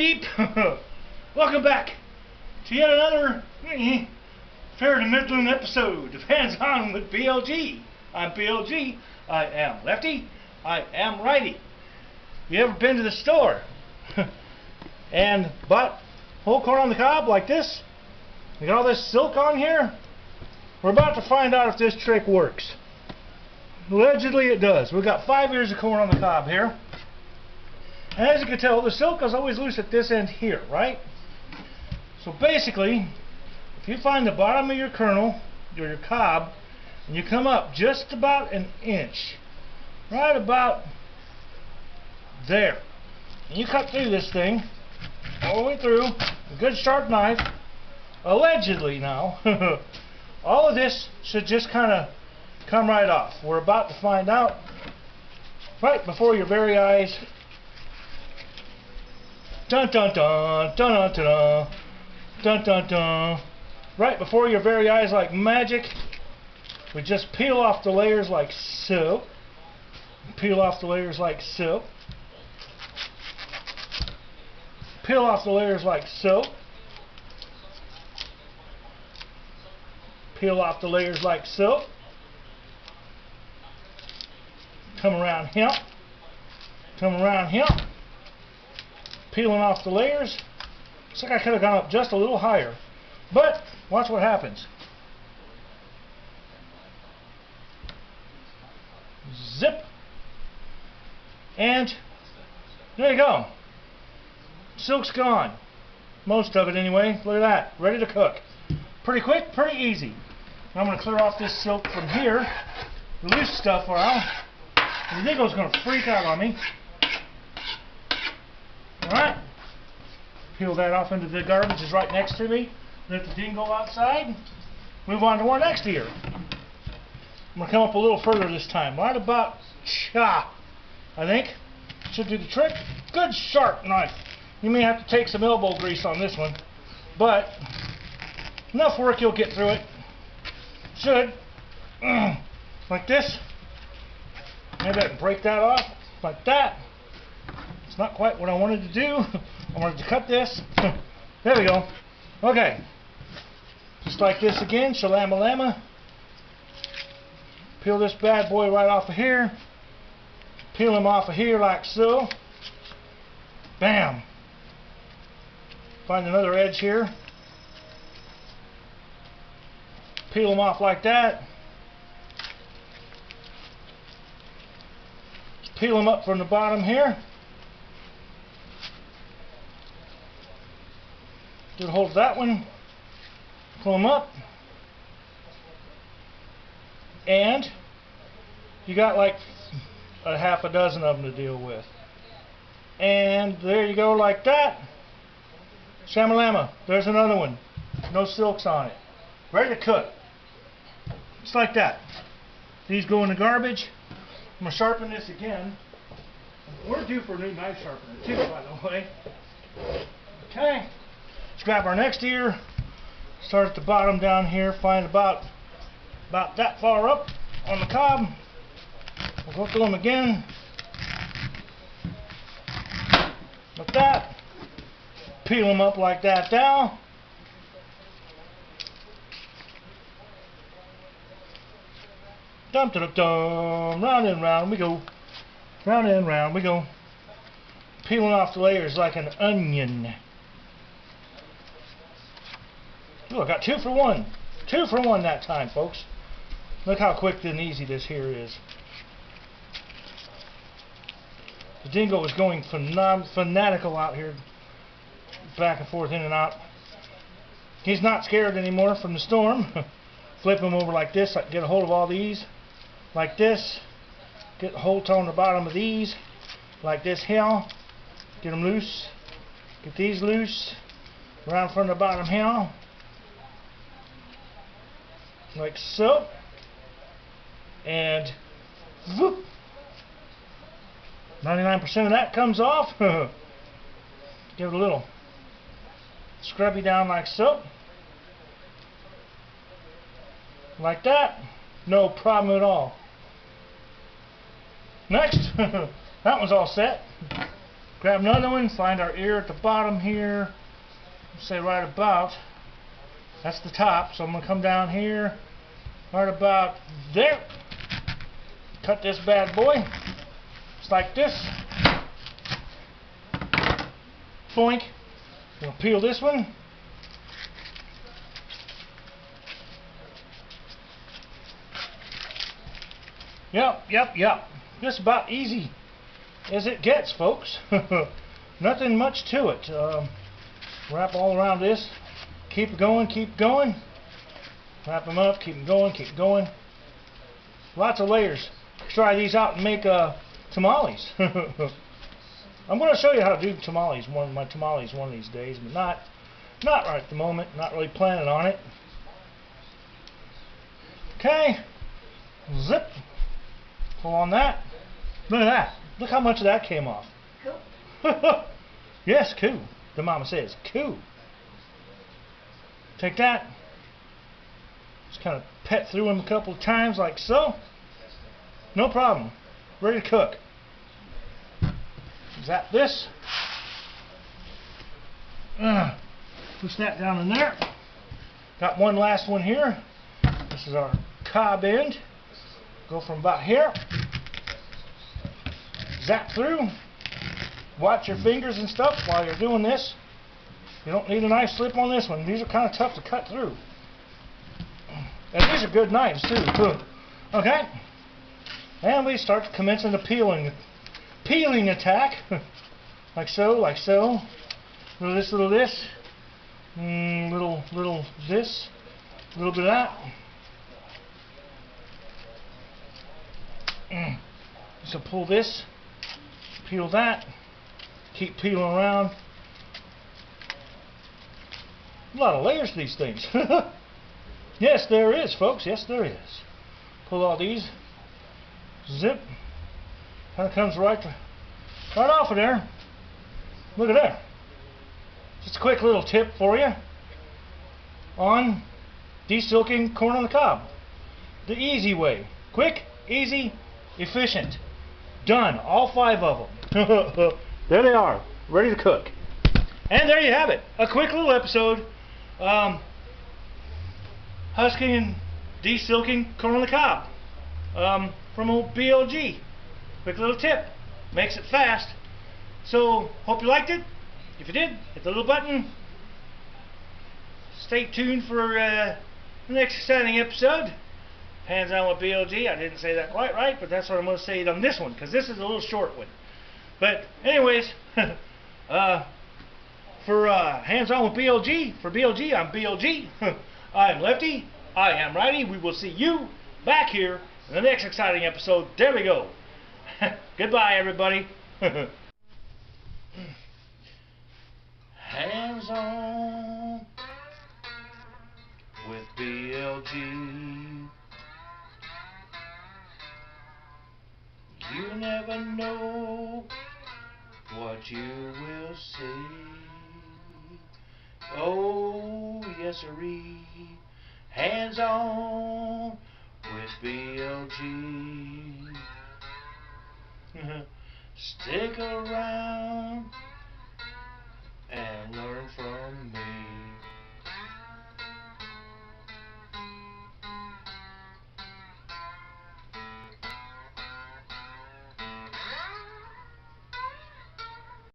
sheep. Welcome back to yet another fair to middling episode of Hands On with BLG. I'm BLG. I am lefty. I am righty. You ever been to the store and bought whole corn on the cob like this? You got all this silk on here? We're about to find out if this trick works. Allegedly it does. We've got 5 ears of corn on the cob here. And as you can tell, the silk is always loose at this end here, right? So basically, if you find the bottom of your kernel, or your cob, and you come up just about an inch, right about there, and you cut through this thing, all the way through, a good sharp knife, allegedly now, all of this should just kind of come right off. We're about to find out right before your very eyes. Dun dun dun dun dun dun dun dun dun. Right before your very eyes, like magic. We just peel off the layers like so. Peel off the layers like so. Peel off the layers like so. Peel off the layers like so. Come around here. Come around here. Peeling off the layers. Looks like I could have gone up just a little higher. But watch what happens. Zip. And there you go. Silk's gone. Most of it anyway. Look at that. Ready to cook. Pretty quick, pretty easy. I'm going to clear off this silk from here. The loose stuff around. The dingo's going to freak out on me. Alright. Peel that off into the garbage is right next to me. Let the dingo outside. Move on to our next ear. I'm going to come up a little further this time. Right about cha, I think. Should do the trick. Good sharp knife. You may have to take some elbow grease on this one. But enough work, you'll get through it. Should. Like this. Maybe I can break that off. Like that. It's not quite what I wanted to do. I wanted to cut this. There we go. Okay. Just like this again. Shalama lama. Peel this bad boy right off of here. Peel him off of here like so. Bam. Find another edge here. Peel him off like that. Peel him up from the bottom here. Get a hold of that one. Pull them up. And you got like a half a dozen of them to deal with. And there you go, like that. Shamalama. There's another one. No silks on it. Ready to cook. Just like that. These go in the garbage. I'm going to sharpen this again. We're due for a new knife sharpener too, by the way. Okay. Let's grab our next ear. Start at the bottom down here. Find about that far up on the cob. We'll go through them again. Like that. Peel them up like that down. Dum dum dum. Round and round we go. Round and round we go. Peeling off the layers like an onion. Ooh, I got 2 for 1. 2 for 1 that time, folks. Look how quick and easy this here is. The dingo is going fanatical out here. Back and forth, in and out. He's not scared anymore from the storm. Flip him over like this. I can get a hold of all these. Like this. Get a hold on the bottom of these. Like this here. Get them loose. Get these loose. Around from the bottom here. Like so. And whoop. 99% of that comes off. Give it a little scrubby down like so. Like that. No problem at all. Next. That one's all set. Grab another one, find our ear at the bottom here. Say right about, that's the top, so I'm going to come down here, right about there. Cut this bad boy, just like this. Boink. We'll peel this one. Yep. Just about easy as it gets, folks. Nothing much to it. Wrap all around this. Keep going. Wrap them up, keep them going. Lots of layers. Try these out and make tamales. I'm going to show you how to do tamales, my tamales one of these days, but not right at the moment. Not really planning on it. Okay. Zip. Pull on that. Look at that. Look how much of that came off. Cool. Yes, cool. The mama says, cool. Take that. Just kind of pet through them a couple of times like so. No problem. Ready to cook. Zap this. Push that down in there. Got one last one here. This is our cob end. Go from about here. Zap through. Watch your fingers and stuff while you're doing this. You don't need a knife slip on this one. These are kind of tough to cut through. And these are good knives too. Okay. And we start commencing the peeling attack. Like so. Little this, little this. Little this. A little bit of that. So pull this. Peel that. Keep peeling around. A lot of layers to these things. Yes, there is, folks. Yes, there is. Pull all these. Zip. Kind of comes right off of there. Look at there. Just a quick little tip for you on desilking corn on the cob. The easy way. Quick, easy, efficient. Done. All 5 of them. There they are. Ready to cook. And there you have it. A quick little episode. Husking and desilking corn on the cob. From old BLG. Quick little tip. Makes it fast. So, hope you liked it. If you did, hit the little button. Stay tuned for the next exciting episode. Hands on with BLG. I didn't say that quite right, but that's what I'm going to say on this one, because this is a little short one. But anyways, for Hands On with BLG, for BLG, I'm BLG. I'm Lefty. I am Righty. We will see you back here in the next exciting episode. There we go. Goodbye, everybody. Hands On with BLG. You never know what you will see. Oh, yes, sirree. Hands On with BLG. Stick around